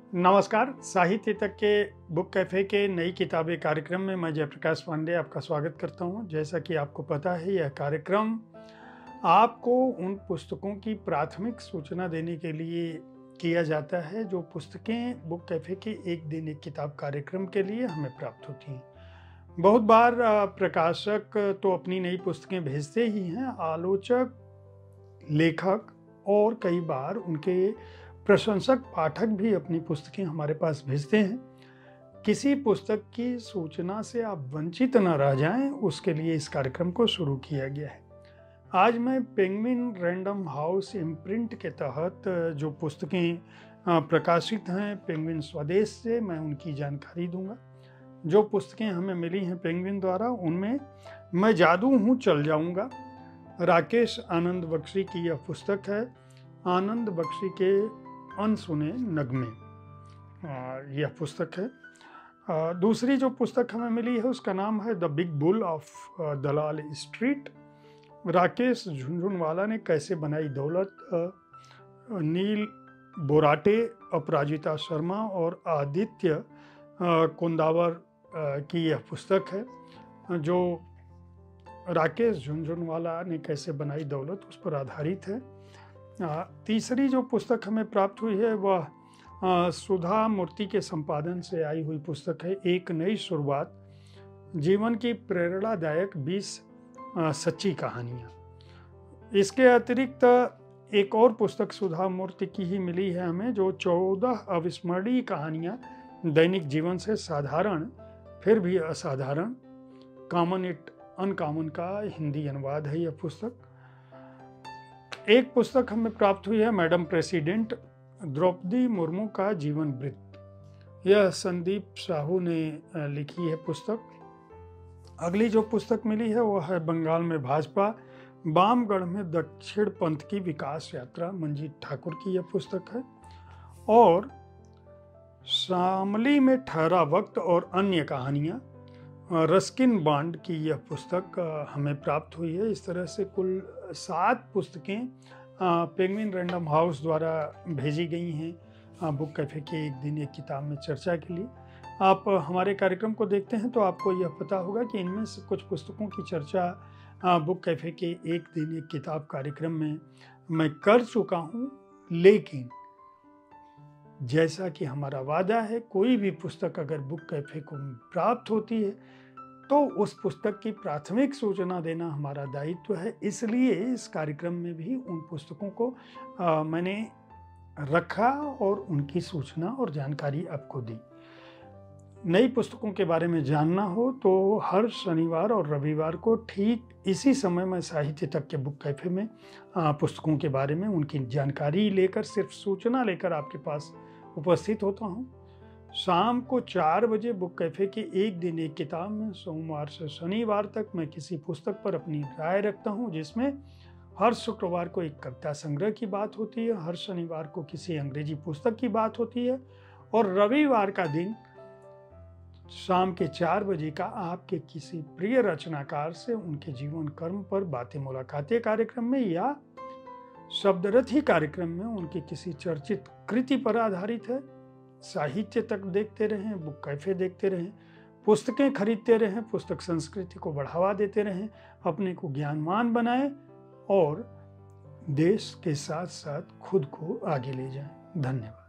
नमस्कार। साहित्य तक के बुक कैफ़े के नई किताबें कार्यक्रम में मैं जयप्रकाश पांडे आपका स्वागत करता हूं। जैसा कि आपको पता है, यह कार्यक्रम आपको उन पुस्तकों की प्राथमिक सूचना देने के लिए किया जाता है जो पुस्तकें बुक कैफ़े के एक दिन एक किताब कार्यक्रम के लिए हमें प्राप्त होती हैं। बहुत बार प्रकाशक तो अपनी नई पुस्तकें भेजते ही हैं, आलोचक, लेखक और कई बार उनके प्रशंसक पाठक भी अपनी पुस्तकें हमारे पास भेजते हैं। किसी पुस्तक की सूचना से आप वंचित न रह जाएं, उसके लिए इस कार्यक्रम को शुरू किया गया है। आज मैं पेंगुइन रैंडम हाउस इम्प्रिंट के तहत जो पुस्तकें प्रकाशित हैं पेंगुइन स्वदेश से, मैं उनकी जानकारी दूंगा। जो पुस्तकें हमें मिली हैं पेंगुइन द्वारा, उनमें मैं जादू हूँ चल जाऊंगा, राकेश आनंद बख्शी की यह पुस्तक है। आनंद बख्शी के अनसुने नगमे यह पुस्तक है। दूसरी जो पुस्तक हमें मिली है उसका नाम है the big bull of Dalal street. Rakesh Jhunjhunwala ने कैसे बनाई दौलत। नील बोराटे, अपराजिता शर्मा और आदित्य कुंदावर की यह पुस्तक है जो राकेश झुनझुनवाला ने कैसे बनाई दौलत उस पर आधारित है। तीसरी जो पुस्तक हमें प्राप्त हुई है वह सुधा मूर्ति के संपादन से आई हुई पुस्तक है, एक नई शुरुआत, जीवन की प्रेरणादायक 20 सच्ची कहानियाँ। इसके अतिरिक्त एक और पुस्तक सुधा मूर्ति की ही मिली है हमें, जो 14 अविस्मरणीय कहानियाँ दैनिक जीवन से साधारण फिर भी असाधारण, कॉमन इट अनकॉमन का हिंदी अनुवाद है यह पुस्तक। एक पुस्तक हमें प्राप्त हुई है मैडम प्रेसिडेंट द्रौपदी मुर्मू का जीवन वृत्त। यह संदीप साहू ने लिखी है पुस्तक। अगली जो पुस्तक मिली है वह है बंगाल में भाजपा, बामगढ़ में दक्षिण पंथ की विकास यात्रा, मंजीत ठाकुर की यह पुस्तक है। और शामली में ठहरा वक्त और अन्य कहानियाँ, रस्किन बॉन्ड की यह पुस्तक हमें प्राप्त हुई है। इस तरह से कुल 7 पुस्तकें पेंगुइन रैंडम हाउस द्वारा भेजी गई हैं बुक कैफ़े के एक दिन एक किताब में चर्चा के लिए। आप हमारे कार्यक्रम को देखते हैं तो आपको यह पता होगा कि इनमें से कुछ पुस्तकों की चर्चा बुक कैफ़े के एक दिन एक किताब कार्यक्रम में मैं कर चुका हूँ, लेकिन जैसा कि हमारा वादा है, कोई भी पुस्तक अगर बुक कैफ़े को प्राप्त होती है तो उस पुस्तक की प्राथमिक सूचना देना हमारा दायित्व है। इसलिए इस कार्यक्रम में भी उन पुस्तकों को मैंने रखा और उनकी सूचना और जानकारी आपको दी। नई पुस्तकों के बारे में जानना हो तो हर शनिवार और रविवार को ठीक इसी समय मैं साहित्य तक के बुक कैफ़े में पुस्तकों के बारे में उनकी जानकारी लेकर, सिर्फ सूचना लेकर आपके पास उपस्थित होता हूँ। शाम को 4 बजे बुक कैफ़े के एक दिन एक किताब में सोमवार से शनिवार तक मैं किसी पुस्तक पर अपनी राय रखता हूँ, जिसमें हर शुक्रवार को एक कविता संग्रह की बात होती है, हर शनिवार को किसी अंग्रेजी पुस्तक की बात होती है और रविवार का दिन शाम के 4 बजे का आपके किसी प्रिय रचनाकार से उनके जीवन कर्म पर बातें मुलाकातें कार्यक्रम में या शब्दरथी कार्यक्रम में उनकी किसी चर्चित कृति पर आधारित है। साहित्य तक देखते रहें, बुक कैफ़े देखते रहें, पुस्तकें खरीदते रहें, पुस्तक संस्कृति को बढ़ावा देते रहें, अपने को ज्ञानवान बनाएं और देश के साथ साथ खुद को आगे ले जाएं। धन्यवाद।